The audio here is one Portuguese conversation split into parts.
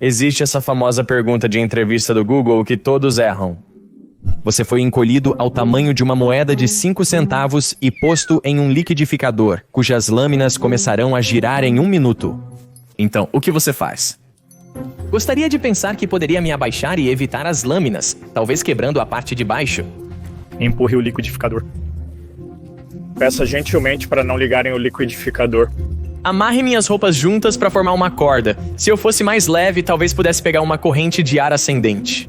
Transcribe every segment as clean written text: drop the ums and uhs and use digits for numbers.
Existe essa famosa pergunta de entrevista do Google que todos erram. Você foi encolhido ao tamanho de uma moeda de 5 centavos e posto em um liquidificador, cujas lâminas começarão a girar em 1 minuto. Então, o que você faz? Gostaria de pensar que poderia me abaixar e evitar as lâminas, talvez quebrando a parte de baixo. Empurre o liquidificador. Peça gentilmente para não ligarem o liquidificador. Amarre minhas roupas juntas para formar uma corda. Se eu fosse mais leve, talvez pudesse pegar uma corrente de ar ascendente.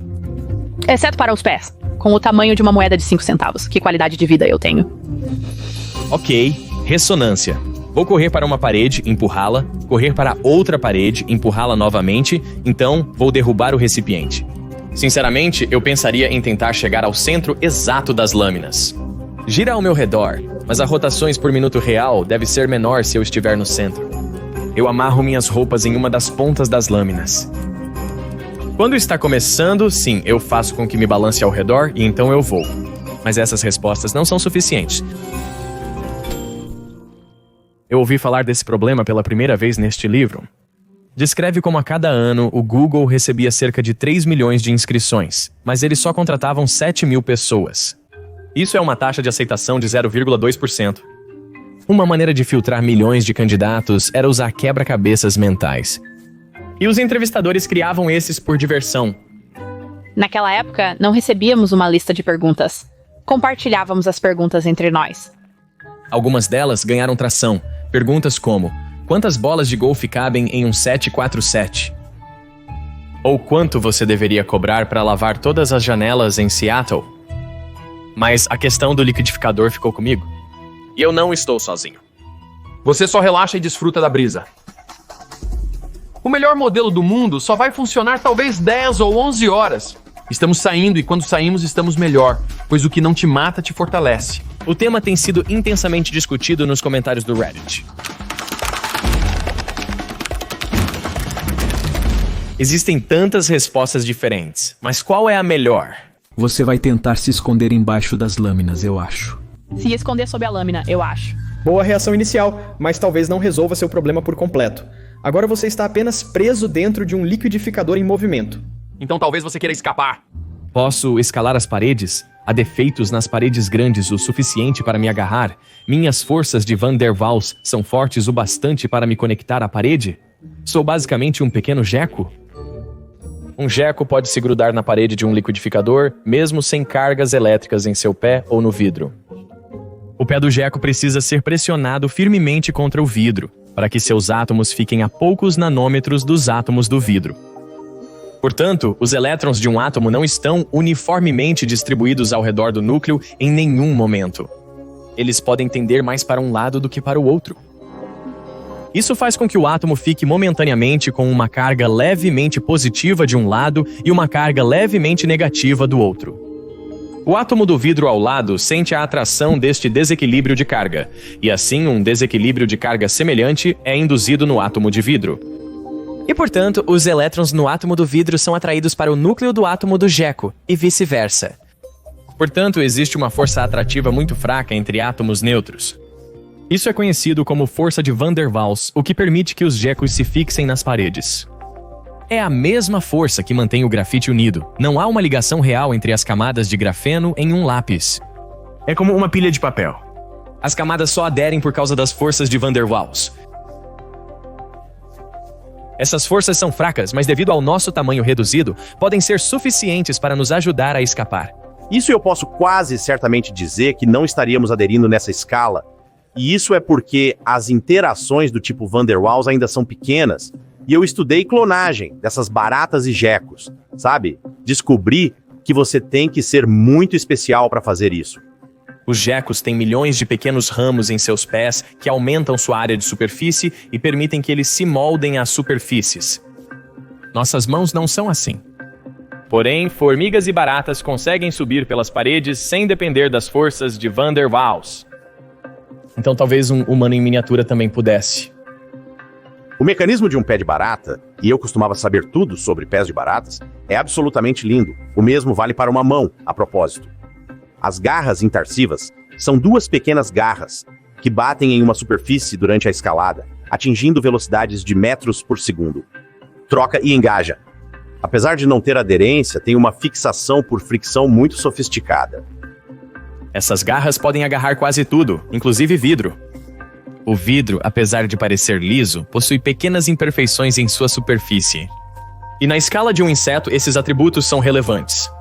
Exceto para os pés, com o tamanho de uma moeda de 5 centavos. Que qualidade de vida eu tenho? Ok, ressonância. Vou correr para uma parede, empurrá-la, correr para outra parede, empurrá-la novamente, então vou derrubar o recipiente. Sinceramente, eu pensaria em tentar chegar ao centro exato das lâminas. Gira ao meu redor, mas a rotações por minuto real deve ser menor se eu estiver no centro. Eu amarro minhas roupas em uma das pontas das lâminas. Quando está começando, sim, eu faço com que me balance ao redor e então eu vou. Mas essas respostas não são suficientes. Eu ouvi falar desse problema pela primeira vez neste livro. Descreve como a cada ano o Google recebia cerca de 3 milhões de inscrições, mas eles só contratavam 7 mil pessoas. Isso é uma taxa de aceitação de 0,2%. Uma maneira de filtrar milhões de candidatos era usar quebra-cabeças mentais. E os entrevistadores criavam esses por diversão. Naquela época, não recebíamos uma lista de perguntas. Compartilhávamos as perguntas entre nós. Algumas delas ganharam tração. Perguntas como: quantas bolas de golfe cabem em um 747? Ou quanto você deveria cobrar para lavar todas as janelas em Seattle? Mas a questão do liquidificador ficou comigo. E eu não estou sozinho. Você só relaxa e desfruta da brisa. O melhor modelo do mundo só vai funcionar talvez 10 ou 11 horas. Estamos saindo e quando saímos estamos melhor, pois o que não te mata te fortalece. O tema tem sido intensamente discutido nos comentários do Reddit. Existem tantas respostas diferentes, mas qual é a melhor? Você vai tentar se esconder embaixo das lâminas, eu acho. Se esconder sob a lâmina, eu acho. Boa reação inicial, mas talvez não resolva seu problema por completo. Agora você está apenas preso dentro de um liquidificador em movimento. Então talvez você queira escapar. Posso escalar as paredes? Há defeitos nas paredes grandes o suficiente para me agarrar? Minhas forças de Van der Waals são fortes o bastante para me conectar à parede? Sou basicamente um pequeno geco? Um geco pode se grudar na parede de um liquidificador, mesmo sem cargas elétricas em seu pé ou no vidro. O pé do geco precisa ser pressionado firmemente contra o vidro, para que seus átomos fiquem a poucos nanômetros dos átomos do vidro. Portanto, os elétrons de um átomo não estão uniformemente distribuídos ao redor do núcleo em nenhum momento. Eles podem tender mais para um lado do que para o outro. Isso faz com que o átomo fique momentaneamente com uma carga levemente positiva de um lado e uma carga levemente negativa do outro. O átomo do vidro ao lado sente a atração deste desequilíbrio de carga, e assim um desequilíbrio de carga semelhante é induzido no átomo de vidro. E, portanto, os elétrons no átomo do vidro são atraídos para o núcleo do átomo do geco, e vice-versa. Portanto, existe uma força atrativa muito fraca entre átomos neutros. Isso é conhecido como força de Van der Waals, o que permite que os gecos se fixem nas paredes. É a mesma força que mantém o grafite unido. Não há uma ligação real entre as camadas de grafeno em um lápis. É como uma pilha de papel. As camadas só aderem por causa das forças de Van der Waals. Essas forças são fracas, mas devido ao nosso tamanho reduzido, podem ser suficientes para nos ajudar a escapar. Isso eu posso quase certamente dizer que não estaríamos aderindo nessa escala. E isso é porque as interações do tipo Van der Waals ainda são pequenas. E eu estudei clonagem dessas baratas e gecos, sabe? Descobri que você tem que ser muito especial para fazer isso. Os gecos têm milhões de pequenos ramos em seus pés que aumentam sua área de superfície e permitem que eles se moldem às superfícies. Nossas mãos não são assim. Porém, formigas e baratas conseguem subir pelas paredes sem depender das forças de Van der Waals. Então talvez um humano em miniatura também pudesse. O mecanismo de um pé de barata, e eu costumava saber tudo sobre pés de baratas, é absolutamente lindo. O mesmo vale para uma mão, a propósito. As garras intarsivas são duas pequenas garras que batem em uma superfície durante a escalada, atingindo velocidades de metros por segundo. troca e engaja. Apesar de não ter aderência, tem uma fixação por fricção muito sofisticada. Essas garras podem agarrar quase tudo, inclusive vidro. O vidro, apesar de parecer liso, possui pequenas imperfeições em sua superfície. E na escala de um inseto, esses atributos são relevantes.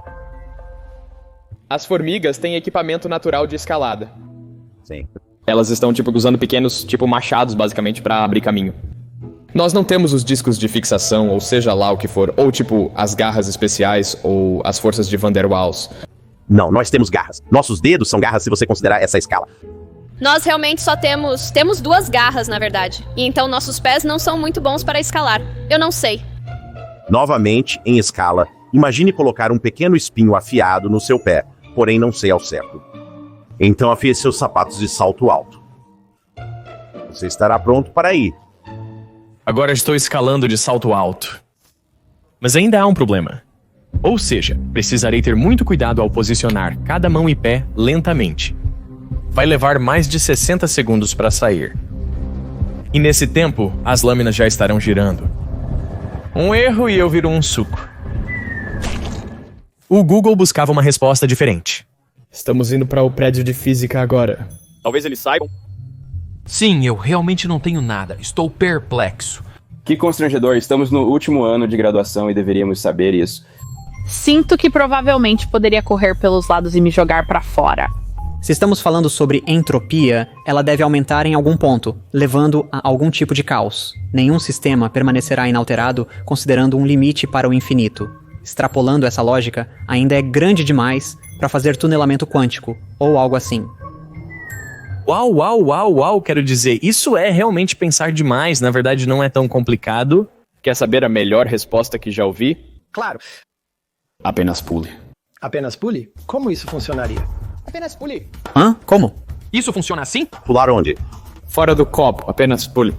As formigas têm equipamento natural de escalada. Sim. Elas estão, usando pequenos, machados, basicamente, para abrir caminho. Nós não temos os discos de fixação, ou seja lá o que for, ou, as garras especiais, ou as forças de Van der Waals. Não, nós temos garras. Nossos dedos são garras se você considerar essa escala. Nós realmente só temos 2 garras, na verdade. E então nossos pés não são muito bons para escalar. Eu não sei. Novamente, em escala, imagine colocar um pequeno espinho afiado no seu pé, porém não sei ao certo. Então afie seus sapatos de salto alto. Você estará pronto para ir. Agora estou escalando de salto alto. Mas ainda há um problema. Ou seja, precisarei ter muito cuidado ao posicionar cada mão e pé lentamente. Vai levar mais de 60 segundos para sair. E nesse tempo, as lâminas já estarão girando. Um erro e eu viro um suco. O Google buscava uma resposta diferente. Estamos indo para o prédio de física agora. Talvez eles saibam. Sim, eu realmente não tenho nada. Estou perplexo. Que constrangedor, estamos no último ano de graduação e deveríamos saber isso. Sinto que provavelmente poderia correr pelos lados e me jogar pra fora. Se estamos falando sobre entropia, ela deve aumentar em algum ponto, levando a algum tipo de caos. Nenhum sistema permanecerá inalterado considerando um limite para o infinito. Extrapolando essa lógica, ainda é grande demais para fazer tunelamento quântico, ou algo assim. Uau, quero dizer, isso é realmente pensar demais, na verdade não é tão complicado. Quer saber a melhor resposta que já ouvi? Claro. Apenas pule. Apenas pule? Como isso funcionaria? Apenas pule. Hã? Como? Isso funciona assim? Pular onde? Fora do copo, apenas pule.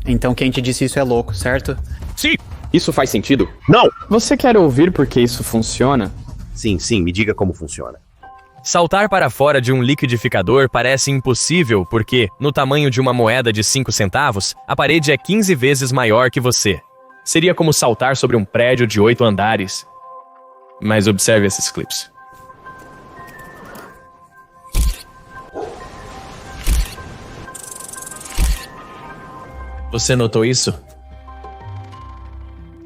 Então quem te disse isso é louco, certo? Sim! Isso faz sentido? Não! Você quer ouvir por que isso funciona? Sim, me diga como funciona. Saltar para fora de um liquidificador parece impossível porque, no tamanho de uma moeda de 5 centavos, a parede é 15 vezes maior que você. Seria como saltar sobre um prédio de 8 andares. Mas observe esses clipes. Você notou isso?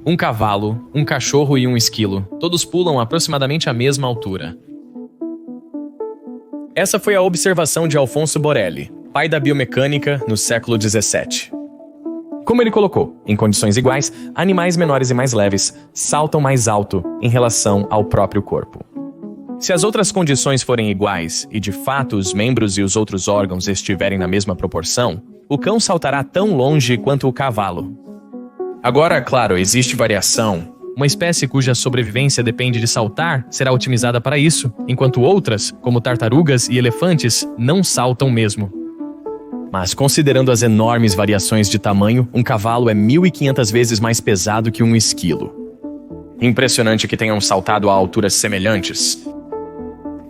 Um cavalo, um cachorro e um esquilo, todos pulam aproximadamente à mesma altura. Essa foi a observação de Alfonso Borelli, pai da biomecânica no século XVII. Como ele colocou, em condições iguais, animais menores e mais leves saltam mais alto em relação ao próprio corpo. Se as outras condições forem iguais e de fato os membros e os outros órgãos estiverem na mesma proporção, o cão saltará tão longe quanto o cavalo. Agora, claro, existe variação. Uma espécie cuja sobrevivência depende de saltar será otimizada para isso, enquanto outras, como tartarugas e elefantes, não saltam mesmo. Mas considerando as enormes variações de tamanho, um cavalo é 1.500 vezes mais pesado que um esquilo. Impressionante que tenham saltado a alturas semelhantes.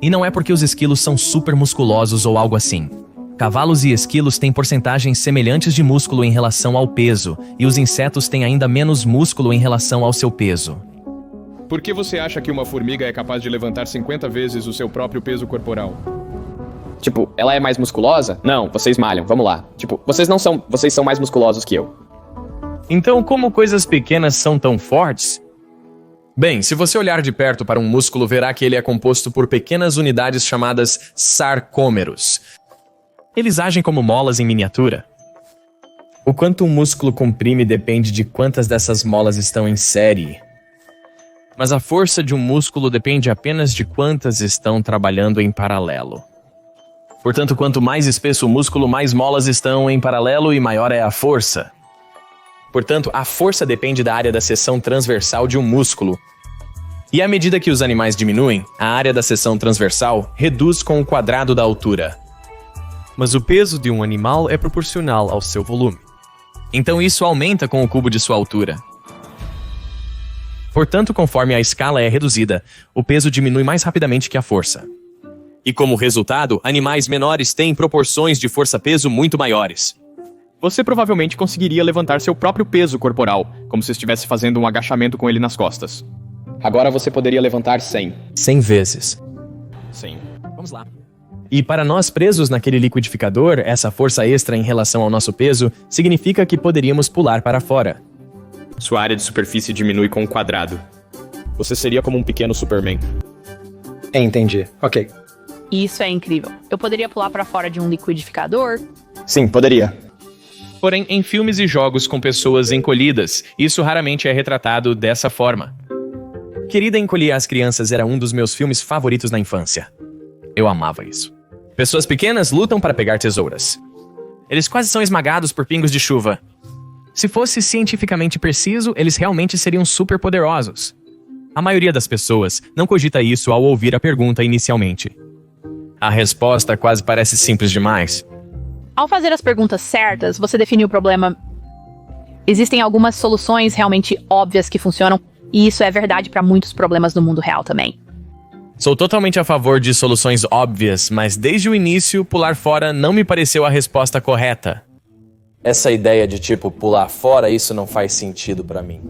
E não é porque os esquilos são super musculosos ou algo assim. Cavalos e esquilos têm porcentagens semelhantes de músculo em relação ao peso, e os insetos têm ainda menos músculo em relação ao seu peso. Por que você acha que uma formiga é capaz de levantar 50 vezes o seu próprio peso corporal? Ela é mais musculosa? Não, vocês malham, vamos lá. Vocês são mais musculosos que eu. Então, como coisas pequenas são tão fortes? Bem, se você olhar de perto para um músculo, verá que ele é composto por pequenas unidades chamadas sarcômeros. Eles agem como molas em miniatura. O quanto um músculo comprime depende de quantas dessas molas estão em série. Mas a força de um músculo depende apenas de quantas estão trabalhando em paralelo. Portanto, quanto mais espesso o músculo, mais molas estão em paralelo e maior é a força. Portanto, a força depende da área da seção transversal de um músculo. E à medida que os animais diminuem, a área da seção transversal reduz com o quadrado da altura. Mas o peso de um animal é proporcional ao seu volume. Então isso aumenta com o cubo de sua altura. Portanto, conforme a escala é reduzida, o peso diminui mais rapidamente que a força. E como resultado, animais menores têm proporções de força-peso muito maiores. você provavelmente conseguiria levantar seu próprio peso corporal, como se estivesse fazendo um agachamento com ele nas costas. Agora você poderia levantar 100. 100 vezes. Sim. Vamos lá. E para nós presos naquele liquidificador, essa força extra em relação ao nosso peso significa que poderíamos pular para fora. Sua área de superfície diminui com um quadrado. Você seria como um pequeno Superman. Entendi. Ok. Isso é incrível. Eu poderia pular pra fora de um liquidificador? Sim, poderia. Porém, em filmes e jogos com pessoas encolhidas, isso raramente é retratado dessa forma. Querida Encolher as Crianças era um dos meus filmes favoritos na infância. Eu amava isso. Pessoas pequenas lutam para pegar tesouras. Eles quase são esmagados por pingos de chuva. Se fosse cientificamente preciso, eles realmente seriam super poderosos. A maioria das pessoas não cogita isso ao ouvir a pergunta inicialmente. A resposta quase parece simples demais. Ao fazer as perguntas certas, você definiu o problema. Existem algumas soluções realmente óbvias que funcionam, e isso é verdade para muitos problemas no mundo real também. Sou totalmente a favor de soluções óbvias, mas desde o início, pular fora não me pareceu a resposta correta. Essa ideia de tipo, pular fora, isso não faz sentido pra mim.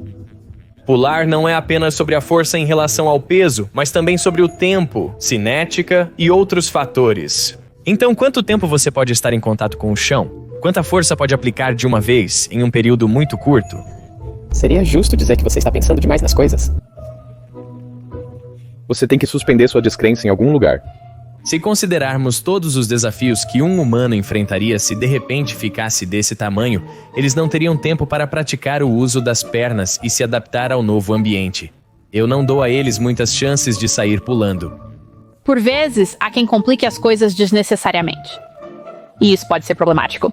Pular não é apenas sobre a força em relação ao peso, mas também sobre o tempo, cinética e outros fatores. Então, quanto tempo você pode estar em contato com o chão? Quanta força pode aplicar de uma vez, em um período muito curto? Seria justo dizer que você está pensando demais nas coisas. Você tem que suspender sua descrença em algum lugar. Se considerarmos todos os desafios que um humano enfrentaria se de repente ficasse desse tamanho, eles não teriam tempo para praticar o uso das pernas e se adaptar ao novo ambiente. Eu não dou a eles muitas chances de sair pulando. Por vezes, há quem complique as coisas desnecessariamente. E isso pode ser problemático.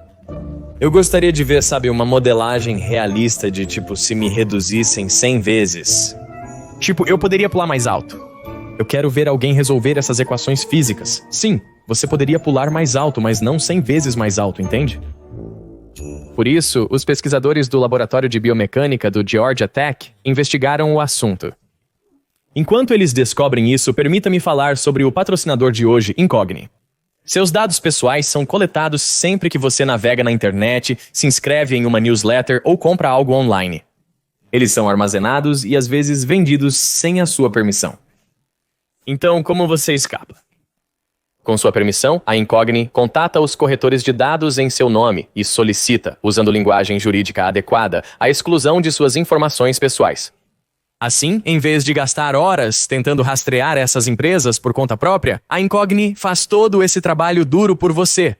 Eu gostaria de ver, uma modelagem realista de se me reduzissem 100 vezes. Eu poderia pular mais alto. Eu quero ver alguém resolver essas equações físicas. Sim, você poderia pular mais alto, mas não 100 vezes mais alto, entende? Por isso, os pesquisadores do Laboratório de Biomecânica do Georgia Tech investigaram o assunto. Enquanto eles descobrem isso, permita-me falar sobre o patrocinador de hoje, Incogni. Seus dados pessoais são coletados sempre que você navega na internet, se inscreve em uma newsletter ou compra algo online. Eles são armazenados e às vezes vendidos sem a sua permissão. Então, como você escapa? Com sua permissão, a Incogni contata os corretores de dados em seu nome e solicita, usando linguagem jurídica adequada, a exclusão de suas informações pessoais. Assim, em vez de gastar horas tentando rastrear essas empresas por conta própria, a Incogni faz todo esse trabalho duro por você.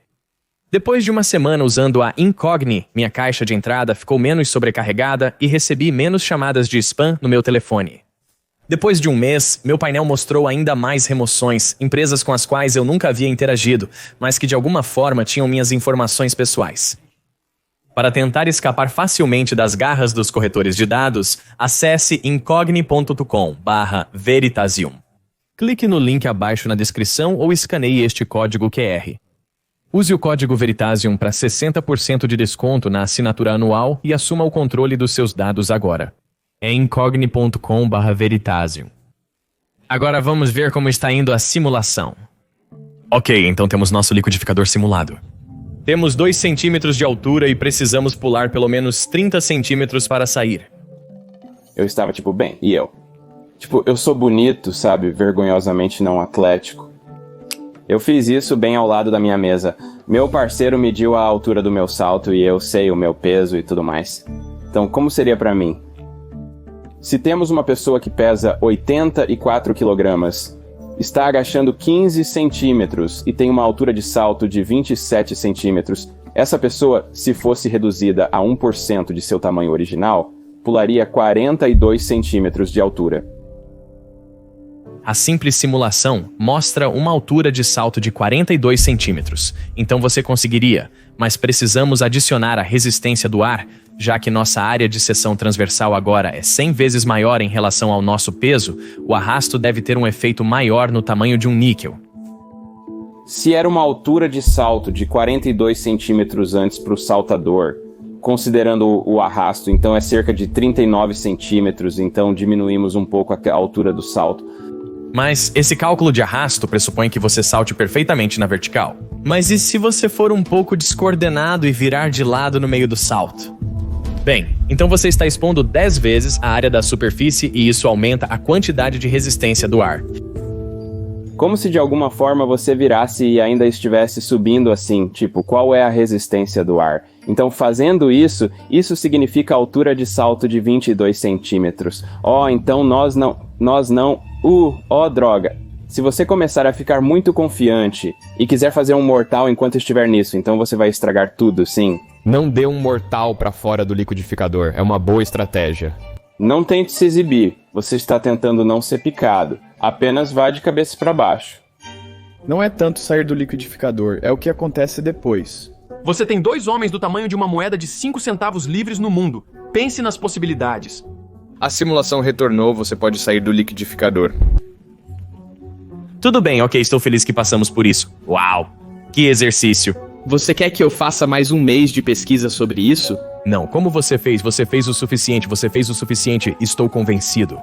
Depois de uma semana usando a Incogni, minha caixa de entrada ficou menos sobrecarregada e recebi menos chamadas de spam no meu telefone. Depois de um mês, meu painel mostrou ainda mais remoções, empresas com as quais eu nunca havia interagido, mas que de alguma forma tinham minhas informações pessoais. Para tentar escapar facilmente das garras dos corretores de dados, acesse incogni.com/veritasium. Clique no link abaixo na descrição ou escaneie este código QR. Use o código Veritasium para 60% de desconto na assinatura anual e assuma o controle dos seus dados agora. É incogni.com/veritasium. Agora vamos ver como está indo a simulação. Ok, então temos nosso liquidificador simulado. Temos 2 centímetros de altura e precisamos pular pelo menos 30 centímetros para sair. Eu estava bem, e eu? Eu sou bonito, sabe? Vergonhosamente não atlético. Eu fiz isso bem ao lado da minha mesa. Meu parceiro mediu a altura do meu salto e eu sei o meu peso e tudo mais. Então, como seria pra mim? Se temos uma pessoa que pesa 84 quilogramas, está agachando 15 centímetros e tem uma altura de salto de 27 centímetros, essa pessoa, se fosse reduzida a 1% de seu tamanho original, pularia 42 centímetros de altura. A simples simulação mostra uma altura de salto de 42 centímetros, então você conseguiria, mas precisamos adicionar a resistência do ar, já que nossa área de seção transversal agora é 100 vezes maior em relação ao nosso peso, o arrasto deve ter um efeito maior no tamanho de um níquel. Se era uma altura de salto de 42 centímetros antes para o saltador, considerando o arrasto, então é cerca de 39 centímetros, então diminuímos um pouco a altura do salto. Mas esse cálculo de arrasto pressupõe que você salte perfeitamente na vertical. Mas e se você for um pouco descoordenado e virar de lado no meio do salto? Bem, então você está expondo 10 vezes a área da superfície e isso aumenta a quantidade de resistência do ar. Como se de alguma forma você virasse e ainda estivesse subindo assim, tipo, qual é a resistência do ar? Então, fazendo isso, isso significa altura de salto de 22 centímetros. Então nós não... droga. Se você começar a ficar muito confiante e quiser fazer um mortal enquanto estiver nisso, então você vai estragar tudo, sim. Não dê um mortal pra fora do liquidificador, é uma boa estratégia. Não tente se exibir, você está tentando não ser picado. Apenas vá de cabeça para baixo. Não é tanto sair do liquidificador, é o que acontece depois. Você tem 2 homens do tamanho de uma moeda de 5 centavos livres no mundo. Pense nas possibilidades. A simulação retornou, você pode sair do liquidificador. Tudo bem, ok, estou feliz que passamos por isso. Uau, que exercício. Você quer que eu faça mais um mês de pesquisa sobre isso? Não, como você fez o suficiente, estou convencido.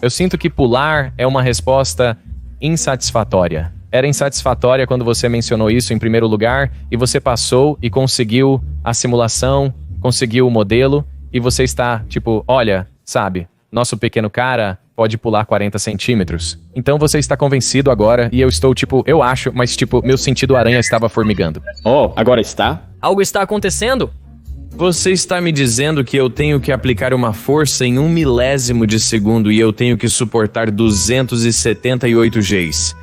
Eu sinto que pular é uma resposta insatisfatória. Era insatisfatória quando você mencionou isso em primeiro lugar e você passou e conseguiu a simulação, conseguiu o modelo e você está tipo, olha, sabe, nosso pequeno cara pode pular 40 centímetros. Então você está convencido agora e eu estou tipo, eu acho, mas tipo, meu sentido aranha estava formigando. Oh, agora está? Algo está acontecendo? Você está me dizendo que eu tenho que aplicar uma força em 1 milésimo de segundo e eu tenho que suportar 278 Gs.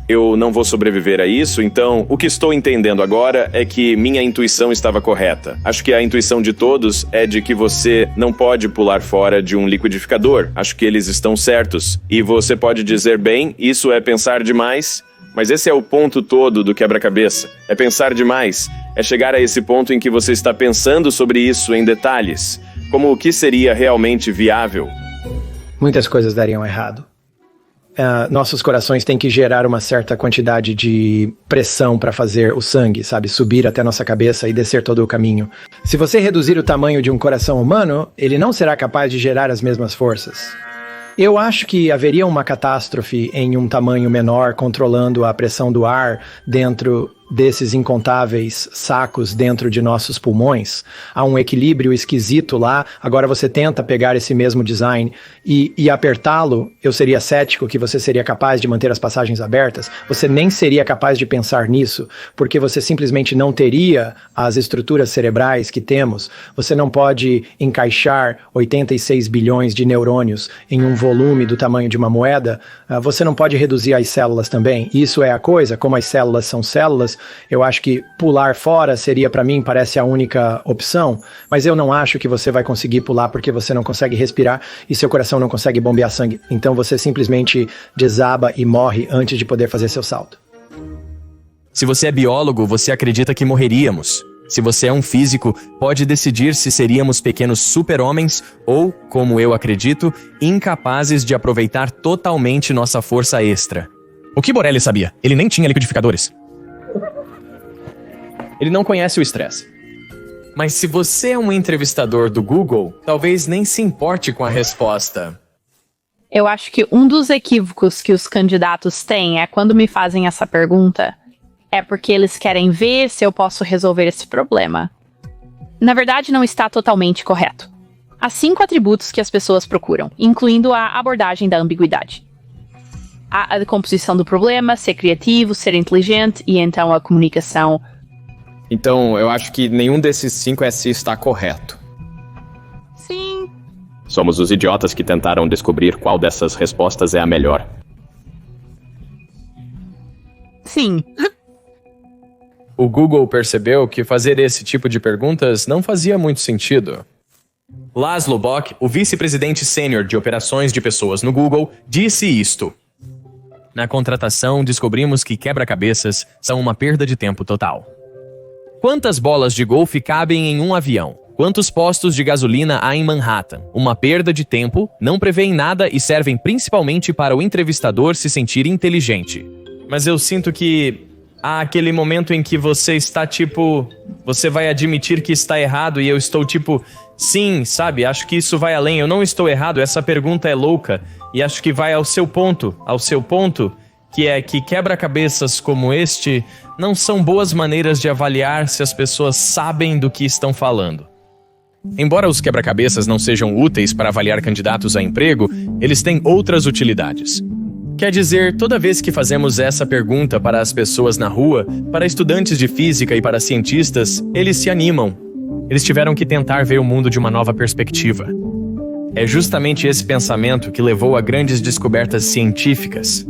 Eu não vou sobreviver a isso, então o que estou entendendo agora é que minha intuição estava correta. Acho que a intuição de todos é de que você não pode pular fora de um liquidificador. Acho que eles estão certos. E você pode dizer, bem, isso é pensar demais, mas esse é o ponto todo do quebra-cabeça. É pensar demais. É chegar a esse ponto em que você está pensando sobre isso em detalhes. Como o que seria realmente viável. Muitas coisas dariam errado. Nossos corações têm que gerar uma certa quantidade de pressão para fazer o sangue, sabe? Subir até nossa cabeça e descer todo o caminho. Se você reduzir o tamanho de um coração humano, ele não será capaz de gerar as mesmas forças. Eu acho que haveria uma catástrofe em um tamanho menor controlando a pressão do ar dentro desses incontáveis sacos dentro de nossos pulmões. Há um equilíbrio esquisito lá. Agora você tenta pegar esse mesmo design e apertá-lo. Eu seria cético que você seria capaz de manter as passagens abertas. Você nem seria capaz de pensar nisso, porque você simplesmente não teria as estruturas cerebrais que temos. Você não pode encaixar 86 bilhões de neurônios em um volume do tamanho de uma moeda. Você não pode reduzir as células também. Isso é a coisa, como as células são células. Eu acho que pular fora seria, para mim, parece a única opção, mas eu não acho que você vai conseguir pular porque você não consegue respirar e seu coração não consegue bombear sangue. Então você simplesmente desaba e morre antes de poder fazer seu salto. Se você é biólogo, você acredita que morreríamos. Se você é um físico, pode decidir se seríamos pequenos super-homens ou, como eu acredito, incapazes de aproveitar totalmente nossa força extra. O que Borelli sabia? Ele nem tinha liquidificadores. Ele não conhece o estresse. Mas se você é um entrevistador do Google, talvez nem se importe com a resposta. Eu acho que um dos equívocos que os candidatos têm é quando me fazem essa pergunta, é porque eles querem ver se eu posso resolver esse problema. Na verdade, não está totalmente correto. Há 5 atributos que as pessoas procuram, incluindo a abordagem da ambiguidade. A composição do problema, ser criativo, ser inteligente e então a comunicação. Então, eu acho que nenhum desses 5 SI está correto. Sim. Somos os idiotas que tentaram descobrir qual dessas respostas é a melhor. Sim. O Google percebeu que fazer esse tipo de perguntas não fazia muito sentido. Laszlo Bock, o vice-presidente sênior de operações de pessoas no Google, disse isto. Na contratação, descobrimos que quebra-cabeças são uma perda de tempo total. Quantas bolas de golfe cabem em um avião? Quantos postos de gasolina há em Manhattan? Uma perda de tempo, não prevêem nada e servem principalmente para o entrevistador se sentir inteligente. Mas eu sinto que há aquele momento em que você está tipo... Você vai admitir que está errado e eu estou tipo... Sim, sabe, acho que isso vai além. Eu não estou errado, essa pergunta é louca. E acho que vai ao seu ponto, que é que quebra-cabeças como este não são boas maneiras de avaliar se as pessoas sabem do que estão falando. Embora os quebra-cabeças não sejam úteis para avaliar candidatos a emprego, eles têm outras utilidades. Quer dizer, toda vez que fazemos essa pergunta para as pessoas na rua, para estudantes de física e para cientistas, eles se animam. Eles tiveram que tentar ver o mundo de uma nova perspectiva. É justamente esse pensamento que levou a grandes descobertas científicas.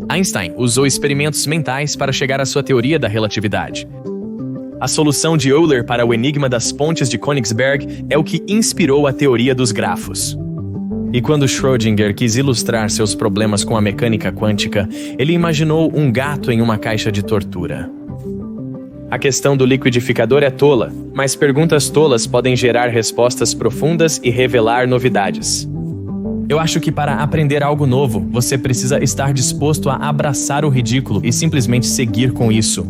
Einstein usou experimentos mentais para chegar à sua teoria da relatividade. A solução de Euler para o enigma das pontes de Königsberg é o que inspirou a teoria dos grafos. E quando Schrödinger quis ilustrar seus problemas com a mecânica quântica, ele imaginou um gato em uma caixa de tortura. A questão do liquidificador é tola, mas perguntas tolas podem gerar respostas profundas e revelar novidades. Eu acho que para aprender algo novo, você precisa estar disposto a abraçar o ridículo e simplesmente seguir com isso.